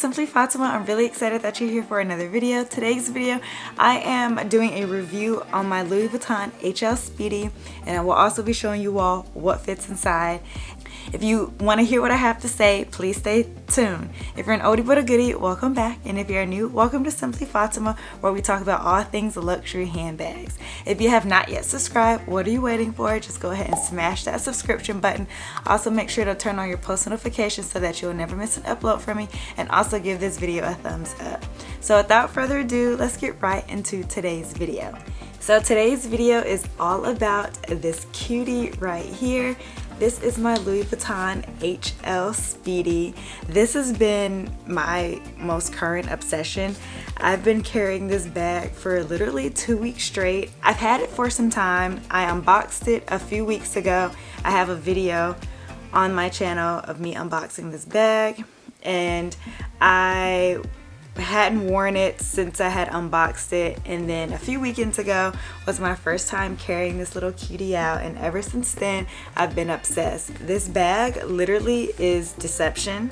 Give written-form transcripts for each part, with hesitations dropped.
Simply Fatima. I'm really excited that you're here for another video. Today's video, I am doing a review on my Louis Vuitton HL Speedy, and I will also be showing you all what fits inside. If you want to hear what I have to say, please stay tuned. If you're an oldie but a goodie, welcome back. And if you're new, welcome to Simply Fatima, where we talk about all things luxury handbags. If you have not yet subscribed, what are you waiting for? Just go ahead and smash that subscription button. Also, make sure to turn on your post notifications so that you'll never miss an upload from me. And also give this video a thumbs up. So without further ado, let's get right into today's video. So today's video is all about this cutie right here. This is my Louis Vuitton HL Speedy. This has been my most current obsession. I've been carrying this bag for literally 2 weeks straight. I've had it for some time. I unboxed it a few weeks ago. I have a video on my channel of me unboxing this bag, and I hadn't worn it since I had unboxed it, and then a few weekends ago was my first time carrying this little cutie out, and ever since then I've been obsessed. This bag literally is deception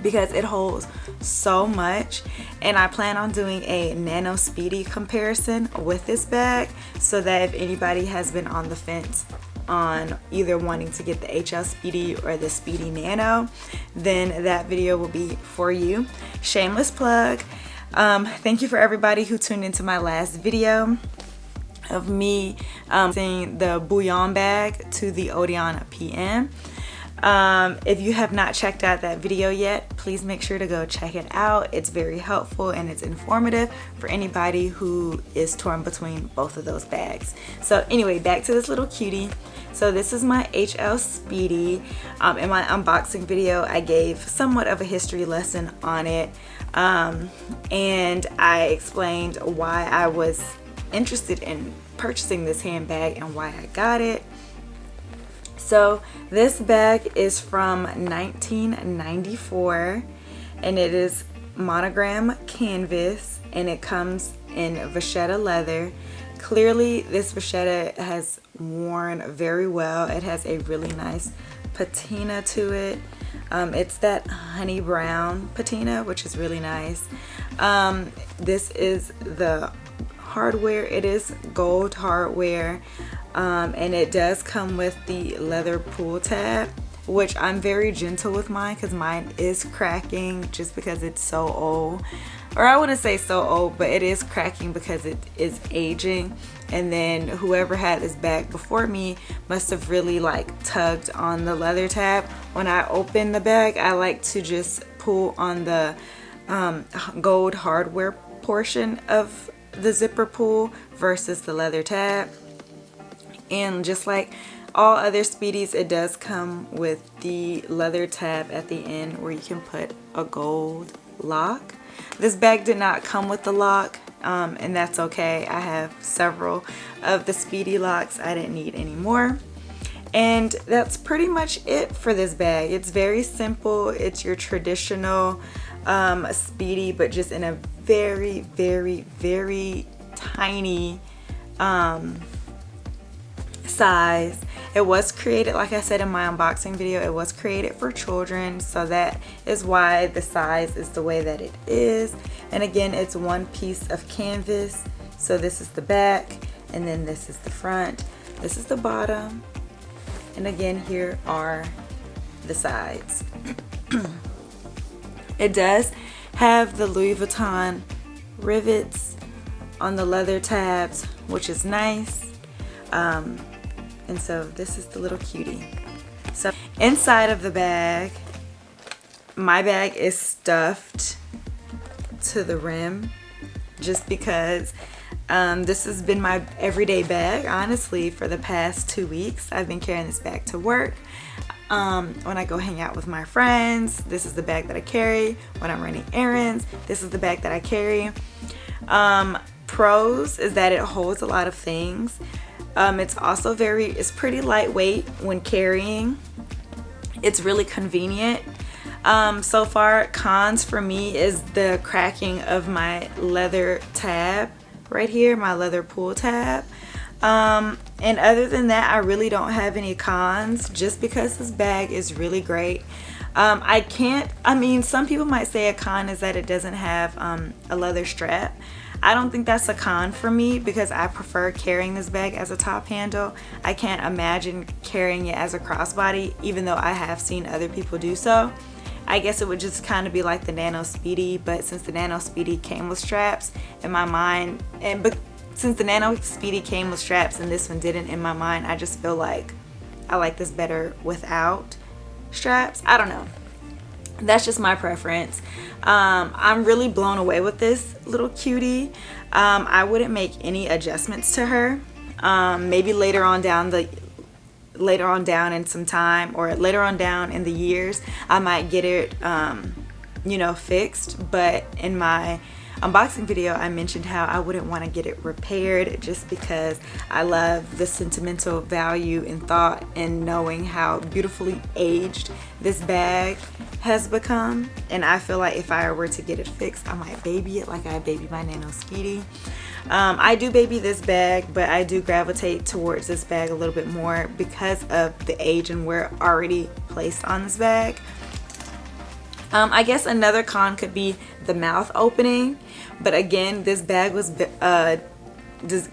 because it holds so much, and I plan on doing a Nano Speedy comparison with this bag so that if anybody has been on the fence on either wanting to get the HL Speedy or the Speedy Nano, then that video will be for you. Shameless plug. Thank you for everybody who tuned into my last video of me seeing the Boulogne bag to the Odeon PM. If you have not checked out that video yet, please make sure to go check it out. It's very helpful and it's informative for anybody who is torn between both of those bags. So anyway, back to this little cutie. So this is my HL Speedy. In my unboxing video, I gave somewhat of a history lesson on it, and I explained why I was interested in purchasing this handbag and why I got it. So this bag is from 1994, and it is monogram canvas, and it comes in vachetta leather. Clearly this vachetta has worn very well. It has a really nice patina to it. It's that honey brown patina, which is really nice. This is the hardware. It is gold hardware, and it does come with the leather pull tab, which I'm very gentle with mine because mine is cracking just because it's so old. Or I wouldn't say so old, but it is cracking because it is aging. And then whoever had this bag before me must have really like tugged on the leather tab. When I open the bag, I like to just pull on the gold hardware portion of the zipper pull versus the leather tab. And just like all other Speedies, it does come with the leather tab at the end where you can put a gold lock. This bag did not come with the lock, and that's okay. I have several of the Speedy locks. I didn't need any more. And that's pretty much it for this bag. It's very simple. It's your traditional Speedy, but just in a very, very, very tiny size. It was created, like I said in my unboxing video, it was created for children, so that is why the size is the way that it is. And again, it's one piece of canvas. So this is the back, and then this is the front, this is the bottom, and again here are the sides. It does have the Louis Vuitton rivets on the leather tabs, which is nice. And so this is the little cutie. So inside of the bag, my bag is stuffed to the rim just because this has been my everyday bag, honestly, for the past 2 weeks. I've been carrying this bag to work. When I go hang out with my friends, this is the bag that I carry. When I'm running errands, this is the bag that I carry. Pros is that it holds a lot of things. It's also it's pretty lightweight when carrying. It's really convenient. So far, cons for me is the cracking of my leather tab right here, my leather pull tab. And other than that, I really don't have any cons, just because this bag is really great. I mean, some people might say a con is that it doesn't have a leather strap. I don't think that's a con for me because I prefer carrying this bag as a top handle. I can't imagine carrying it as a crossbody, even though I have seen other people do so. I guess it would just kind of be like the Nano Speedy, but since the Nano Speedy came with straps, in my mind, since the Nano Speedy came with straps and this one didn't, in my mind, I just feel like I like this better without straps. I don't know. That's just my preference. I'm really blown away with this little cutie. I wouldn't make any adjustments to her. Maybe later on down in some time, or later on down in the years, I might get it you know, fixed. But in my unboxing video, I mentioned how I wouldn't want to get it repaired just because I love the sentimental value and thought in knowing how beautifully aged this bag has become. And I feel like if I were to get it fixed, I might baby it like I baby my Nano Speedy. I do baby this bag, but I do gravitate towards this bag a little bit more because of the age and where already placed on this bag. I guess another con could be the mouth opening, but again, this bag was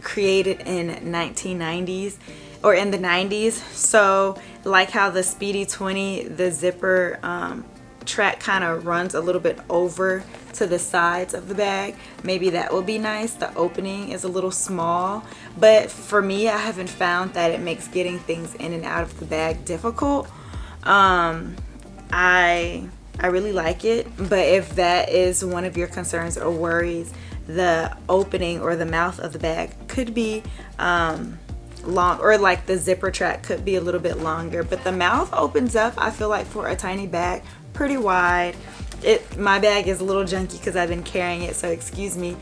created in 1990s or in the 90s, so like how the Speedy 20, the zipper track kind of runs a little bit over to the sides of the bag. Maybe that will be nice. The opening is a little small, but for me, I haven't found that it makes getting things in and out of the bag difficult. I really like it, but if that is one of your concerns or worries, the opening or the mouth of the bag could be long, or like the zipper track could be a little bit longer, but the mouth opens up, I feel like, for a tiny bag pretty wide. My bag is a little junky because I've been carrying it, so excuse me,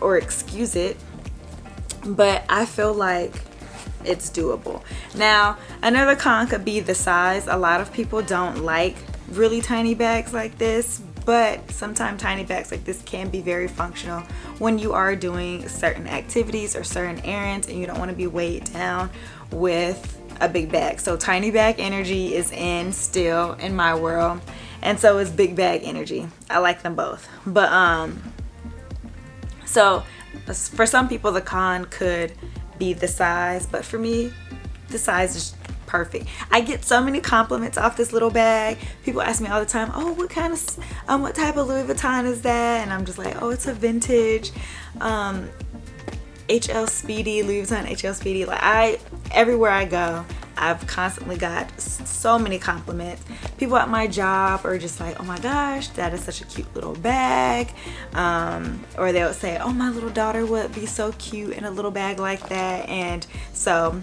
or excuse it, but I feel like it's doable. Now, another con could be the size. A lot of people don't like really tiny bags like this, but sometimes tiny bags like this can be very functional when you are doing certain activities or certain errands and you don't want to be weighed down with a big bag. So tiny bag energy is in still in my world, and so is big bag energy. I like them both, but so for some people the con could be the size, but for me the size is perfect. I get so many compliments off this little bag. People ask me all the time, oh, what type of Louis Vuitton is that? And I'm just like, oh, it's a vintage HL Speedy, Louis Vuitton HL Speedy. Like, everywhere I go, I've constantly got so many compliments. People at my job are just like, oh my gosh, that is such a cute little bag. Or they would say, oh, my little daughter would be so cute in a little bag like that. And so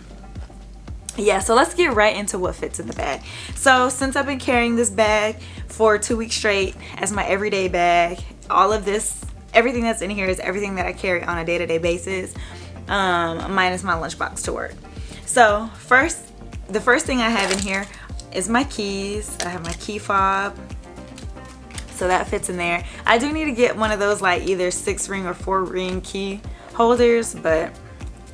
yeah, so let's get right into what fits in the bag. So since I've been carrying this bag for 2 weeks straight as my everyday bag, all of this, everything that's in here is everything that I carry on a day-to-day basis, minus my lunchbox to work. So the first thing I have in here is my keys. I have my key fob, so that fits in there. I do need to get one of those like either 6-ring or 4-ring key holders, but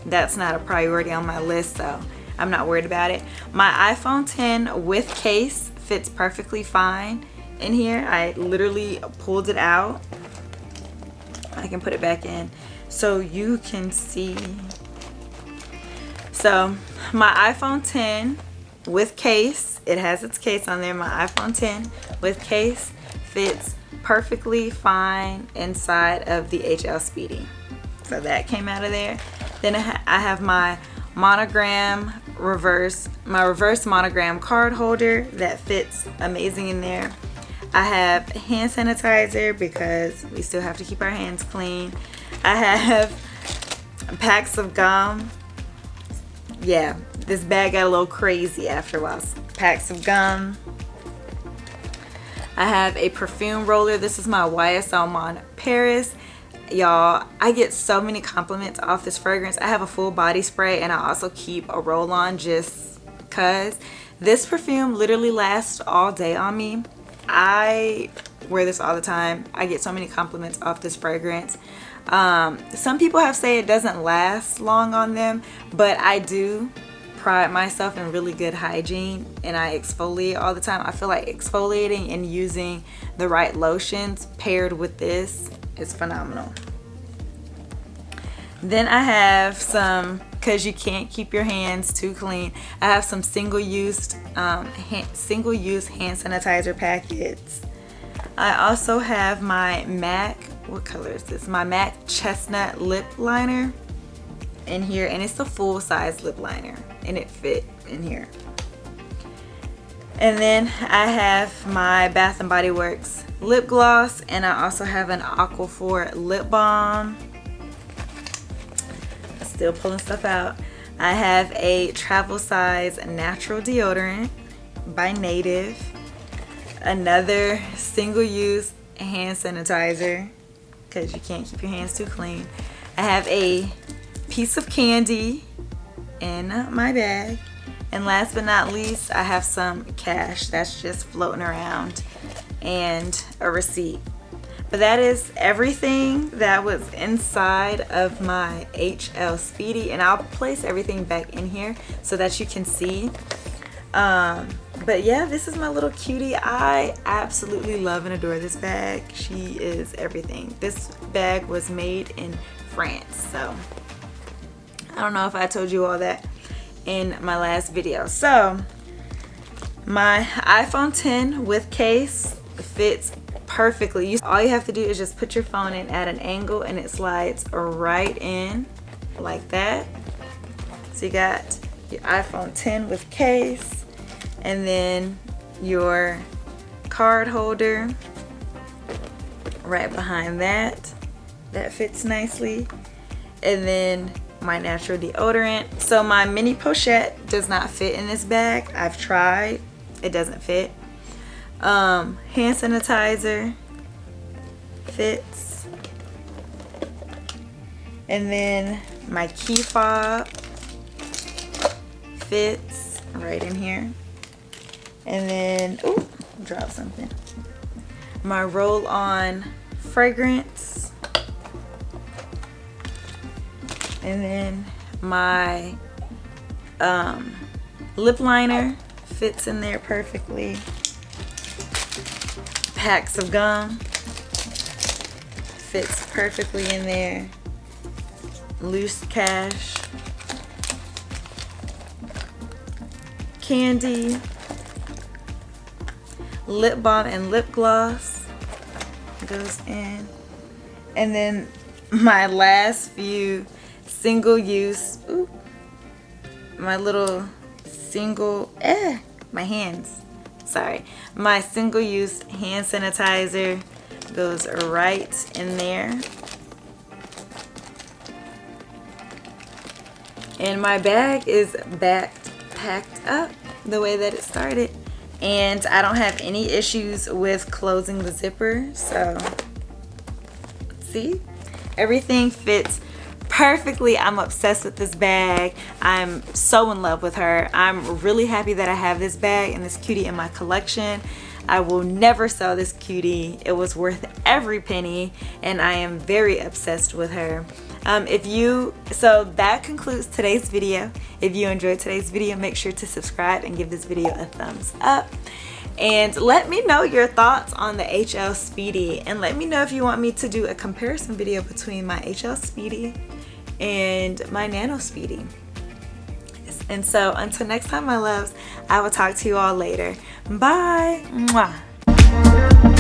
that's not a priority on my list, so I'm not worried about it. My iPhone 10 with case fits perfectly fine in here. I literally pulled it out. I can put it back in so you can see. So my iPhone 10 with case, it has its case on there. My iPhone 10 with case fits perfectly fine inside of the HL Speedy. So that came out of there. Then I have my reverse monogram card holder that fits amazing in there. I have hand sanitizer because we still have to keep our hands clean. I have packs of gum. Yeah, this bag got a little crazy after a while. Packs of gum. I have a perfume roller. This is my YSL Mon Paris. Y'all, I get so many compliments off this fragrance. I have a full body spray and I also keep a roll-on just cause. This perfume literally lasts all day on me. I wear this all the time. I get so many compliments off this fragrance. Some people have said it doesn't last long on them, but I do pride myself in really good hygiene and I exfoliate all the time. I feel like exfoliating and using the right lotions paired with this is phenomenal. Then I have some, because you can't keep your hands too clean, I have some single-use hand sanitizer packets. I also have my MAC, what color is this? My MAC Chestnut Lip Liner in here, and it's a full-size lip liner and it fit in here. And then I have my Bath & Body Works lip gloss, and I also have an Aquaphor lip balm. Still pulling stuff out. I have a travel size natural deodorant by Native, another single-use hand sanitizer because you can't keep your hands too clean. I have a piece of candy in my bag, and last but not least, I have some cash that's just floating around and a receipt. But that is everything that was inside of my HL Speedy, and I'll place everything back in here so that you can see. But yeah, this is my little cutie. I absolutely love and adore this bag. She is everything. This bag was made in France, so I don't know if I told you all that in my last video. So my iPhone 10 with case fits perfectly. All you have to do is just put your phone in at an angle and it slides right in like that. So you got your iPhone 10 with case, and then your card holder right behind that. That fits nicely. And then my natural deodorant. So my mini pochette does not fit in this bag. I've tried. It doesn't fit. Hand sanitizer fits, and then my key fob fits right in here, and then ooh, drop something. My roll-on fragrance, and then my lip liner fits in there perfectly. Packs of gum fits perfectly in there. Loose cash, candy, lip balm and lip gloss goes in, and then my last few single-use, my little single, my hands. Sorry, my single-use hand sanitizer goes right in there. And my bag is packed up the way that it started. And I don't have any issues with closing the zipper. So, see? Everything fits perfectly. I'm obsessed with this bag. I'm so in love with her. I'm really happy that I have this bag and this cutie in my collection. I will never sell this cutie. It was worth every penny, and I am very obsessed with her. So that concludes today's video. If you enjoyed today's video, make sure to subscribe and give this video a thumbs up. And let me know your thoughts on the HL Speedy, and let me know if you want me to do a comparison video between my HL Speedy and my Nano Speedy. And so until next time, my loves, I will talk to you all later. Bye. Mwah.